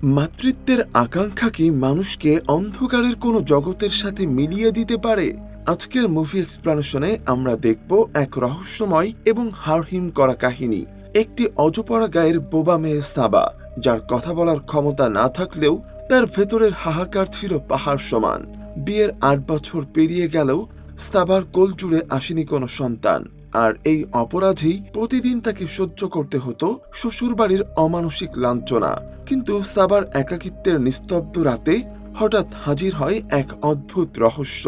মাতৃত্বের আকাঙ্ক্ষা কি মানুষকে অন্ধকারের কোনো জগতের সাথে মিলিয়ে দিতে পারে? আজকের মুভি এক্সপ্লানেশনে আমরা দেখব এক রহস্যময় এবং হাড়হিম করা কাহিনী। একটি অজপড়া গায়ের বোবা মেয়ে সাবা, যার কথা বলার ক্ষমতা না থাকলেও তার ভেতরের হাহাকার ছিল পাহাড় সমান। বিয়ের ৮ বছর পেরিয়ে গেলেও সাবার কোল জুড়ে আসেনি কোনো সন্তান, আর এই অপরাধী প্রতিদিন তাকে সহ্য করতে হতো শ্বশুরবাড়ির অমানসিক লাঞ্ছনা। কিন্তু সাবার একাকিত্বের নিস্তব্ধ রাতে হঠাৎ হাজির হয় এক অদ্ভুত রহস্য।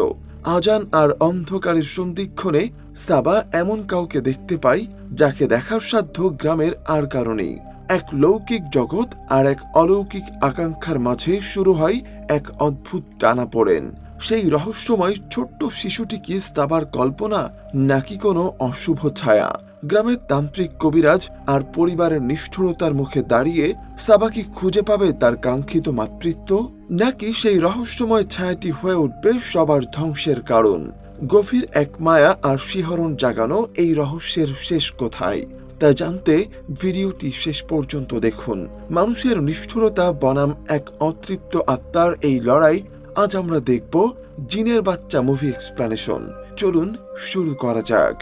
আজান আর অন্ধকারের সন্ধিক্ষণে সাবা এমন কাউকে দেখতে পায় যাকে দেখার সাধ্য গ্রামের আর কারণেই। এক লৌকিক জগৎ আর এক অলৌকিক আকাঙ্ক্ষার মাঝে শুরু হয় এক অদ্ভুত টানাপোড়েন। সেই রহস্যময় ছোট্ট শিশুটি কি সাবার কল্পনা, নাকি কোনো অশুভ ছায়া? গ্রামের তান্ত্রিক কবিরাজ আর পরিবারের নিষ্ঠুরতার মুখে দাঁড়িয়ে সাবা কি খুঁজে পাবে তার কাঙ্ক্ষিত মাতৃত্ব, নাকি সেই রহস্যময় ছায়াটি হয়ে উঠবে সবার ধ্বংসের কারণ? গভীর এক মায়া আর শিহরণ জাগানো এই রহস্যের শেষ কোথায়, তা জানতে ভিডিওটি শেষ পর্যন্ত দেখুন। মানুষের নিষ্ঠুরতা বনাম এক অতৃপ্ত আত্মার এই লড়াই আজ আমরা দেখব জিনের বাচ্চা মুভি এক্সপ্লানেশন। চলুন শুরু করা যাক।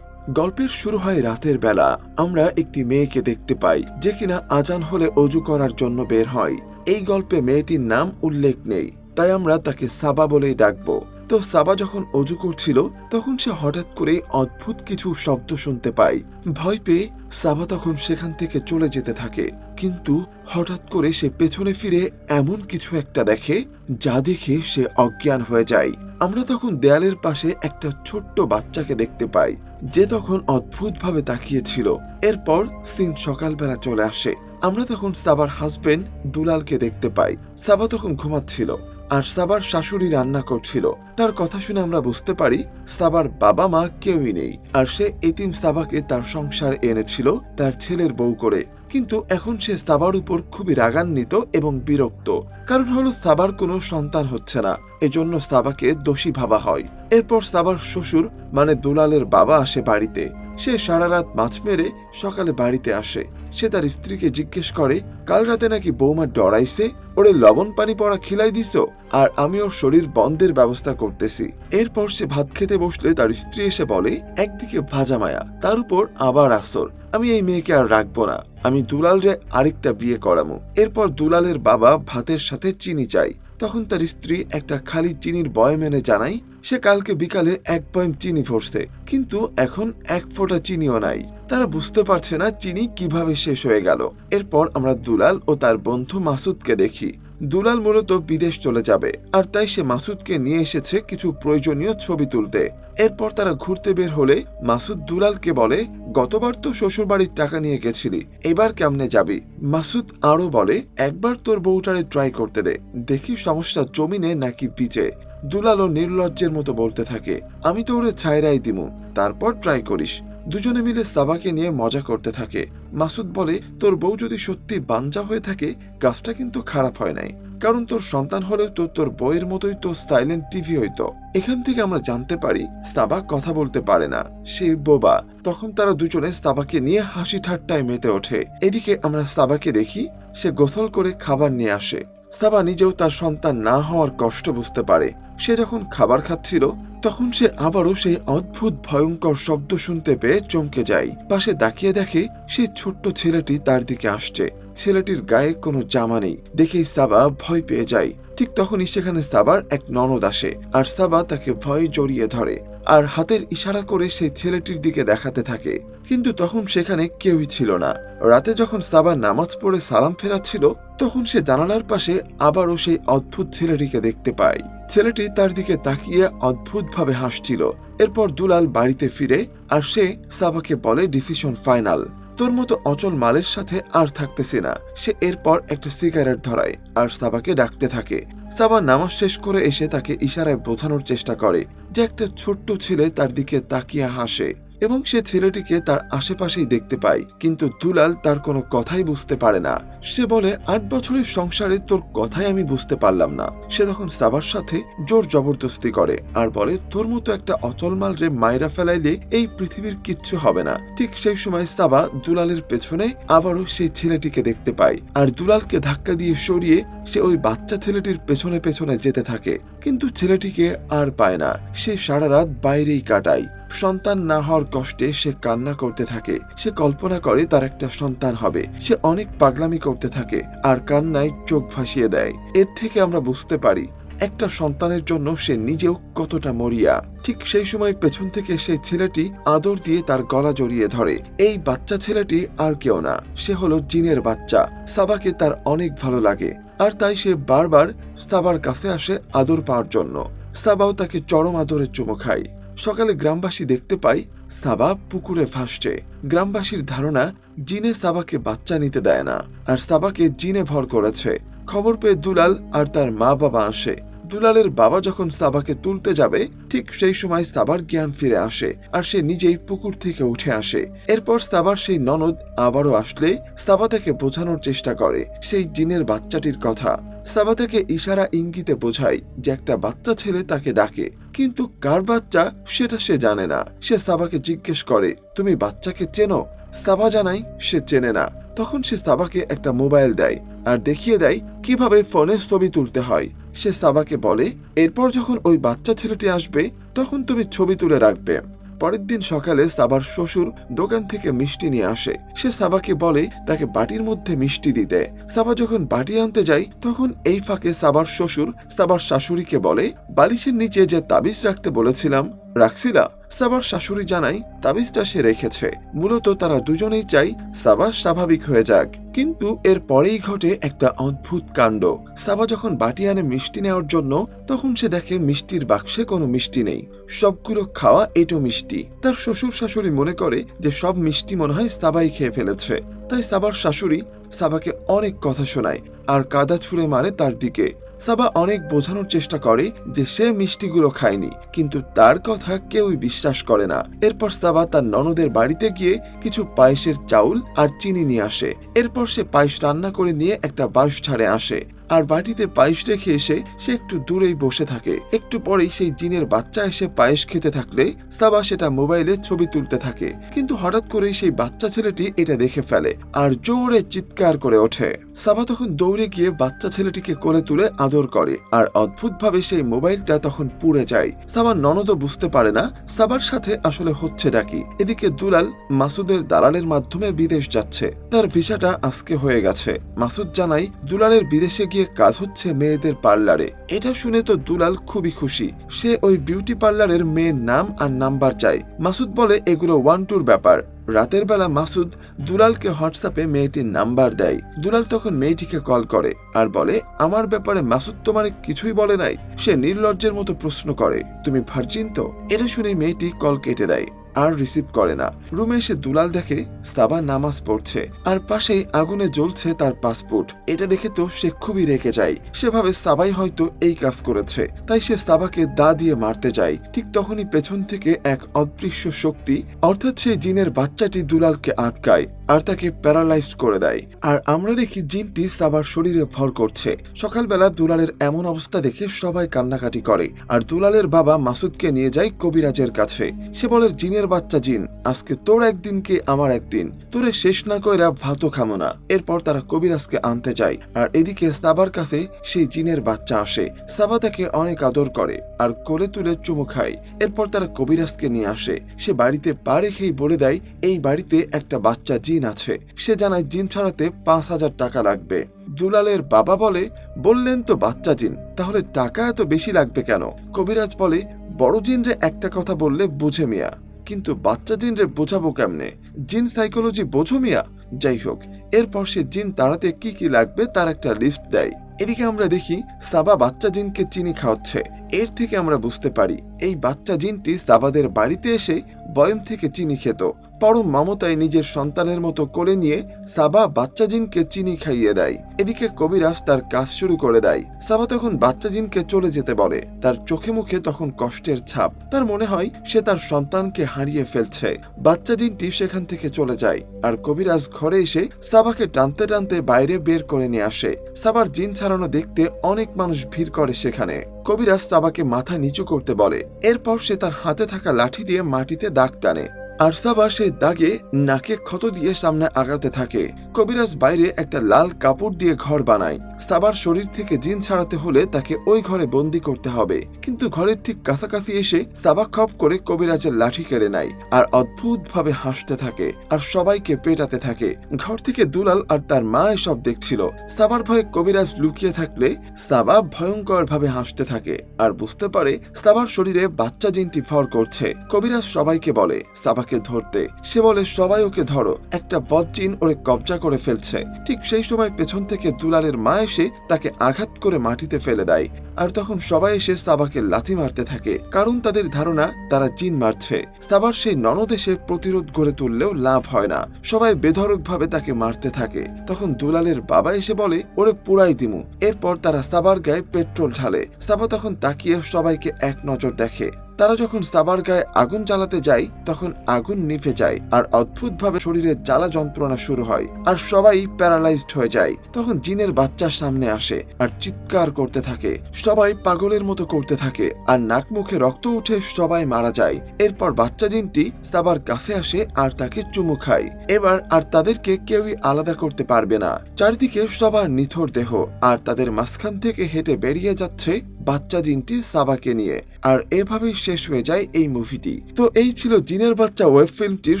গল্পের শুরু হয় রাতের বেলা। আমরা একটি মেয়েকে দেখতে পাই যে কিনা আজান হলে অজু করার জন্য বের হয়। এই গল্পে মেয়েটির নাম উল্লেখ নেই, তাই আমরা তাকে সাবা বলেই ডাকবো। তো সাবা যখন অজু করছিল তখন সে হঠাৎ করে অদ্ভুত কিছু শব্দ শুনতে পায়। ভয় পেয়ে সাবা তখন সেখান থেকে চলে যেতে থাকে, কিন্তু হঠাৎ করে সে পেছনে ফিরে এমন কিছু একটা দেখে যা দেখে সে অজ্ঞান হয়ে যায়। আমরা তখন দেয়ালের পাশে একটা ছোট্ট বাচ্চাকে দেখতে পাই যে তখন অদ্ভুতভাবে তাকিয়েছিল। এরপর সিন সকালবেলা চলে আসে। আমরা তখন সাবার হাজবেন্ড দুলালকে দেখতে পাই। সাবা তখন ঘুমাচ্ছিল আর সাবার শাশুড়ি রান্না করছিল। তার কথা শুনে আমরা বুঝতে পারি সাবার বাবা মা কেউই নেই, আর সে এতিম সাবাকে তার সংসার এনেছিল তার ছেলের বউ করে। কিন্তু এখন সে সাবার উপর খুবই রাগান্বিত এবং বিরক্ত। কারণ হলো সাবার কোনো সন্তান হচ্ছে না, এজন্য সাবাকে দোষী ভাবা হয়। এরপর সাবার শ্বশুর মানে দুলালের বাবা আসে বাড়িতে। সে সারা রাত মাছ মেরে সকালে বাড়িতে আসে। সে তার স্ত্রীকে জিজ্ঞেস করে, কাল রাতে নাকি বৌমা ডরাইছে, ওরে লবণ পানি পড়া খিলাই দিস, আর আমি ওর শরীর বন্ধের ব্যবস্থা করতেছি। এরপর সে ভাত খেতে বসলে তার স্ত্রী এসে বলে, একদিকে ভাজা মায়া, তার উপর আবার আসর, আমি এই মেয়েকে আর রাখবো না, আমি দুলালরে আরেকটা বিয়ে করামু। এরপর দুলালের বাবা ভাতের সাথে চিনি চাই। তখন তার স্ত্রী একটা খালি চিনির বয়ম এনে জানায় সে কালকে বিকালে 1 বয়ম চিনি ভরছে, কিন্তু এখন 1 ফোঁটা চিনিও নাই। তারা বুঝতে পারছে না চিনি কিভাবে শেষ হয়ে গেল। এরপর আমরা দুলাল ও তার বন্ধু মাসুদকে দেখি। দুলাল মূলত বিদেশ চলে যাবে, আর তাই সে মাসুদকে নিয়ে এসেছে কিছু প্রয়োজনীয় ছবি তুলতে। এরপর তারা ঘুরতে বের হলে মাসুদ দুলালকে বলে, গতবার তো শ্বশুর বাড়ির টাকা নিয়ে গেছিলি, এবার কেমনে যাবি? মাসুদ আরো বলে, একবার তোর বউটারে ট্রাই করতে দে, দেখি সমস্যা জমিনে নাকি পিচে। দুলালও নির্লজ্জের মতো বলতে থাকে, আমি তো ওরে ছায়রাই দিমু, তারপর ট্রাই করিস। দুজনে মিলে সাবাকে নিয়ে মজা করতে থাকে। মাসুদ বলে, তোর বউ যদি সত্যি বাঞ্জা হয়ে থাকে কাজটা কিন্তু খারাপ হয় নাই, কারণ তোর সন্তান হলেও তো তোর বইয়ের মতোই তো সাইলেন্ট টিভি হইতো। এখান থেকে আমরা জানতে পারি সাবা কথা বলতে পারে না, সে বোবা। তখন তারা দুজনে সাবাকে নিয়ে হাসি ঠাট্টায় মেতে ওঠে। এদিকে আমরা সাবাকে দেখি সে গোসল করে খাবার নিয়ে আসে। সাবা নিজেও তার সন্তান না হওয়ার কষ্ট বুঝতে পারে। সে যখন খাবার খাচ্ছিল তখন সে আবারও সেই অদ্ভুত ভয়ঙ্কর শব্দ শুনতে পেয়ে চমকে যায়। পাশে তাকিয়ে দেখে সেই ছোট্ট ছেলেটি তার দিকে আসছে। ছেলেটির গায়ে কোনো জামা নেই দেখেই সাবা ভয় পেয়ে যায়। ঠিক তখনই সেখানে সাবার এক ননদ আসে, আর সাবা তাকে ভয়ে জড়িয়ে ধরে আর হাতের ইশারা করে সেই ছেলেটির দিকে দেখাতে থাকে। কিন্তু তখন সেখানে কেউই ছিল না। রাতে যখন সাবা নামাজ পড়ে সালাম ফেরাচ্ছিল তখন সে জানালার পাশে আবারও সেই অদ্ভুত ছেলেটিকে দেখতে পায়। ছেলেটি তার দিকে তাকিয়ে অদ্ভুতভাবে হাসছিল। এরপর দুলাল বাড়িতে ফিরে আর সে সাবাকে বলে, ডিসিশন ফাইনাল, তোর মতো অচল মালের সাথে আর থাকতেছে না। সে এরপর একটা সিগারেট ধরায় আর সাবাকে ডাকতে থাকে। সাবা নামাজ শেষ করে এসে তাকে ইশারায় বোঝানোর চেষ্টা করে যে একটা ছোট্ট ছেলে তার দিকে তাকিয়ে হাসে। এবং সে ছেলেটিকে তার আশেপাশেই দেখতে পায়, কিন্তু দুলাল তার কোনো কথাই বুঝতে পারে না। সে বলে, 8 বছরের সংসারে তোর কথাই আমি বুঝতে পারলাম না। সে তখন সাবার সাথে জোর জবরদস্তি করে আর বলে, তোর মতো একটা অচলমাল রে মাইরা ফেলাইলে এই পৃথিবীর কিচ্ছু হবে না। ঠিক সেই সময় সাবা দুলালের পেছনে আবারও সেই ছেলেটিকে দেখতে পায় আর দুলালকে ধাক্কা দিয়ে সরিয়ে সে ওই বাচ্চা ছেলেটির পেছনে পেছনে যেতে থাকে, কিন্তু ছেলেটিকে আর পায় না। সে সারা রাত বাইরেই কাটায়। সন্তান না হওয়ার কষ্টে সে কান্না করতে থাকে। সে কল্পনা করে তার একটা সন্তান হবে। সে অনেক পাগলামি করতে থাকে আর কান্নায় চোখ ভাসিয়ে দেয়। এর থেকে আমরা বুঝতে পারি একটা সন্তানের জন্য সে নিজেও কতটা মরিয়া। ঠিক সেই সময় পেছন থেকে সেই ছেলেটি আদর দিয়ে তার গলা জড়িয়ে ধরে। এই বাচ্চা ছেলেটি আর কেউ না, সে হলো জিনের বাচ্চা। সাবাকে তার অনেক ভালো লাগে আর তাই সে বারবার সাবার কাছে আসে আদর পাওয়ার জন্য। সাবাও তাকে চরম আদরে চুমো খায়। সকালে গ্রামবাসী দেখতে পায় সাবা পুকুরে ভাসছে। গ্রামবাসীর ধারণা জিনে সাবাকে বাচ্চা নিতে দেয় না আর সাবাকে জিনে ভর করেছে। খবর পেয়ে দুলাল আর তার মা বাবা আসে। দুলালের বাবা যখন সাবাকে তুলতে যাবে ঠিক সেই সময় সাবার জ্ঞান ফিরে আসে আর সে নিজেই পুকুর থেকে উঠে আসে। এরপর সাবার সেই ননদ আবারও আসলে সাবা তাকে বোঝানোর চেষ্টা করে সেই জিনের বাচ্চাটির কথা। সাবা তাকে ইশারা ইঙ্গিতে বোঝায় যে একটা বাচ্চা ছেলে তাকে ডাকে, কিন্তু কার বাচ্চা সেটা সে জানে না। সে সাবাকে জিজ্ঞেস করে, তুমি বাচ্চাকে চেনো? সাবা জানায় সে চেনে না। তখন সে সাবাকে একটা মোবাইল দেয় আর দেখিয়ে দেয় কিভাবে ফোনে ছবি তুলতে হয়। সে সাবাকে বলে, এরপর যখন ওই বাচ্চা ছেলেটি আসবে তখন তুমি ছবি তুলে রাখবে। পরের দিন সকালে সাবার শ্বশুর দোকান থেকে মিষ্টি নিয়ে আসে। সে সাবাকে বলে তাকে বাটির মধ্যে মিষ্টি দিতে। সাবা যখন বাটি আনতে যায় তখন এই ফাঁকে সাবার শ্বশুর সাবার শাশুড়িকে বলে, বালিশের নিচে যে তাবিজ রাখতে বলেছিলাম রাখছিলা? সাবার শাশুড়ি জানায় তাবিজটা সে রেখেছে। মূলত তারা দুজনেই চাই সাবা স্বাভাবিক হয়ে যাক, কিন্তু এর পরেই ঘটে একটা অদ্ভুত কাণ্ড। সাবা যখন বাটি আনে মিষ্টি নেওয়ার জন্য তখন সে দেখে মিষ্টির বাক্সে কোনো মিষ্টি নেই, সবগুলো খাওয়া এঁটো মিষ্টি। তার শ্বশুর শাশুড়ি মনে করে যে সব মিষ্টি মনে হয় সাবাই খেয়ে ফেলেছে। তাই সাবার শাশুড়ি সাবাকে অনেক কথা শোনায় আর কাদা ছুঁড়ে মারে তার দিকে। সাবা অনেক বোঝানোর চেষ্টা করে যে সে মিষ্টিগুলো খায়নি, কিন্তু তার কথা কেউই বিশ্বাস করে না। এরপর সাবা তার ননদের বাড়িতে গিয়ে কিছু পায়েসের চাউল আর চিনি নিয়ে আসে। এরপর সে পায়েস রান্না করে নিয়ে একটা বাঁশ ঝাড়ে আসে আর বাটিতে পায়েস রেখে এসে সে একটু দূরেই বসে থাকে। একটু পরেই সেই জিনের বাচ্চা এসে পায়েস খেতে থাকলে সাবা সেটা মোবাইলে ছবি তুলতে থাকে, কিন্তু হঠাৎ করে সেই বাচ্চা ছেলেটি এটা দেখে ফেলে আর জোরে চিৎকার করে ওঠে। সাবা তখন দৌড়ে গিয়ে বাচ্চা ছেলেটিকে কোলে তুলে আদর করে আর অদ্ভুতভাবে সেই মোবাইলটা তখন পুড়ে যায়। সাবার ননদও বুঝতে পারে না সাবার সাথে আসলে হচ্ছেটা কি। এদিকে দুলাল মাসুদের দালালের মাধ্যমে বিদেশ যাচ্ছে। তার ভিসাটা আজকে হয়ে গেছে। মাসুদ জানায় দুলালের বিদেশে গিয়ে কাজ হচ্ছে মেয়েদের পার্লারে। এটা শুনে তো দুলাল খুবই খুশি। সে ওই বিউটি পার্লারের মেয়ের নাম আর নাম্বার চায়। মাসুদ বলে এগুলো 1-2 ব্যাপার। রাতের বেলা মাসুদ দুলালকে হোয়াটসঅ্যাপে মেয়েটির নাম্বার দেয়। দুলাল তখন মেয়েটিকে কল করে আর বলে, আমার ব্যাপারে মাসুদ তোমার কিছুই বলে নাই? সে নির্লজ্জের মতো প্রশ্ন করে, তুমি ভার্জিন তো? এটা শুনে মেয়েটি কল কেটে দেয় আর রিসিভ করে না। রুমে এসে দুলাল দেখে সাবা নামাজ পড়ছে আর পাশেই আগুনে জ্বলছে তার পাসপোর্ট। এটা দেখে তো সে খুবই রেগে যায়। সে ভাবে সাবাই হয়তো এই কাজ করেছে, তাই সে সাবাকে দা দিয়ে মারতে যায়। ঠিক তখনই পেছন থেকে এক অদৃশ্য শক্তি অর্থাৎ সেই জিনের বাচ্চাটি দুলালকে আটকায় আর তাকে প্যারালাইজ করে দেয়। আর আমরা দেখি জিনটি সাবার শরীরে ভর করছে। সকালবেলা দুলালের এমন অবস্থা দেখে সবাই কান্নাকাটি করে আর দুলালের বাবা মাসুদকে নিয়ে যায় কবিরাজের কাছে। সে বলে, জিনের বাচ্চা জিন, আজকে তোর একদিন কি আমার একদিন, তোরে শেষ না কইরা ভাতও খামো না। এরপর তারা কবিরাজকে আনতে যায় আর এদিকে সাবার কাছে সেই জিনের বাচ্চা আসে। সাবা তাকে অনেক আদর করে আর কোলে তুলে চুমু খায়। এরপর তারা কবিরাজকে নিয়ে আসে। সে বাড়িতে পা রেখেই বলে দেয় এই বাড়িতে একটা বাচ্চা জিন আছে। সে জানায় জিন ছাড়াতে 5,000 টাকা লাগবে। দুলালের বাবা বলে, বললেন তো বাচ্চা জিন, তাহলে টাকা এত বেশি লাগবে কেন? কবিরাজ বলে, বড় জিনরে একটা কথা বললে বুঝে মিয়া, কিন্তু বাচ্চা জিনরে বোঝাবো কেমনে? জিন সাইকোলজি বোঝো মিয়া। যাই হোক, এরপর সে জিন তাড়াতে কি কি লাগবে তার একটা লিস্ট দেয়। এদিকে আমরা দেখি সাবা বাচ্চা জিনকে চিনি খাওয়াচ্ছে। এর থেকে আমরা বুঝতে পারি এই বাচ্চা জিনটি সাবাদের বাড়িতে এসে বয়ম থেকে চিনি খেত। পরম মমতায় নিজের সন্তানের মতো কোলে নিয়ে সাবা বাচ্চা জিনকে চিনি খাইয়ে দেয়। এদিকে কবিরাজ তার কাজ শুরু করে দেয়। সাবা তখন বাচ্চা জিনকে চলে যেতে বলে। তার চোখে মুখে তখন কষ্টের ছাপ। তার মনে হয় সে তার সন্তানকে হারিয়ে ফেলছে। বাচ্চা জিনটি সেখান থেকে চলে যায় আর কবিরাজ ঘরে এসে সাবাকে টানতে টানতে বাইরে বের করে নিয়ে আসে। সাবার জিন ছাড়ানো দেখতে অনেক মানুষ ভিড় করে সেখানে। কবিরাজ সাবাকে মাথা নিচু করতে বলে। এরপর সে তার হাতে থাকা লাঠি দিয়ে মাটিতে দাগ টানে আর সাবা সেই দাগে নাকে ক্ষত দিয়ে সামনে আগাতে থাকে। কবিরাজ বাইরে একটা লাল কাপড় দিয়ে ঘর বানায়। সাবার শরীর থেকে জিন ছাড়াতে হলে তাকে ওই ঘরে বন্দি করতে হবে। কিন্তু ঘরের ঠিক কাছাকাছি এসে সাবা খপ করে কবিরাজের লাঠি কেড়ে নেয় আর অদ্ভুত ভাবে হাসতে থাকে আর সবাইকে পেটাতে থাকে। ঘর থেকে দুলাল আর তার মা এসব দেখছিল। সাবার ভয়ে কবিরাজ লুকিয়ে থাকলে সাবা ভয়ঙ্কর ভাবে হাসতে থাকে আর বুঝতে পারে সাবার শরীরে বাচ্চা জিনটি ভর করছে। কবিরাজ সবাইকে বলে সাবাকে ধরতে। সে বলে সবাই ওকে ধরো, একটা বদজিন ওরে কবজা করে ফেলছে। ঠিক সেই সময় পেছন থেকে দুলালের মা এসে তাকে আঘাত করে মাটিতে ফেলে দেয় আর তখন সবাই এসে সাবাকে লাথি মারতে থাকে, কারণ তাদের ধারণা তারা জিন মারছে। সাবার সেই ননদ এসে প্রতিরোধ গড়ে তুললেও লাভ হয় না। সবাই বেধড়ক ভাবে তাকে মারতে থাকে। তখন দুলালের বাবা এসে বলে ওরে পুরাই দিমু। এরপর তারা সাবার গায়ে পেট্রোল ঢালে। সাবা তখন তাকিয়ে সবাইকে এক নজর দেখে। তারা যখন সাবার গায়ে আগুন জ্বালাতে যায় তখন আগুন নিভে যায় আর অদ্ভুতভাবে শরীরে জ্বালা যন্ত্রণা শুরু হয় আর সবাই প্যারালাইজড হয়ে যায়। তখন জিনের বাচ্চা সামনে আসে আর চিৎকার করতে থাকে। সবাই পাগলের মতো করতে থাকে আর নাক মুখে রক্ত উঠে সবাই মারা যায়। এরপর বাচ্চা জিনটি সাবার কাছে আসে আর তাকে চুমু খায়। এবার আর তাদেরকে কেউই আলাদা করতে পারবে না। চারিদিকে সবার নিথর দেহ আর তাদের মাঝখান থেকে হেঁটে বেরিয়ে যাচ্ছে বাচ্চা জিনটি সাবাকে নিয়ে। আর এভাবেই শেষ হয়ে যায় এই মুভিটি। তো এই ছিল জিনের বাচ্চা ওয়েব ফিল্মটির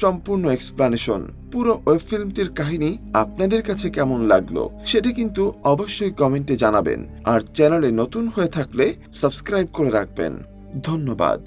সম্পূর্ণ এক্সপ্লানেশন। পুরো ওয়েব ফিল্মটির কাহিনী আপনাদের কাছে কেমন লাগলো সেটা কিন্তু অবশ্যই কমেন্টে জানাবেন। আর চ্যানেলে নতুন হয়ে থাকলে সাবস্ক্রাইব করে রাখবেন। ধন্যবাদ।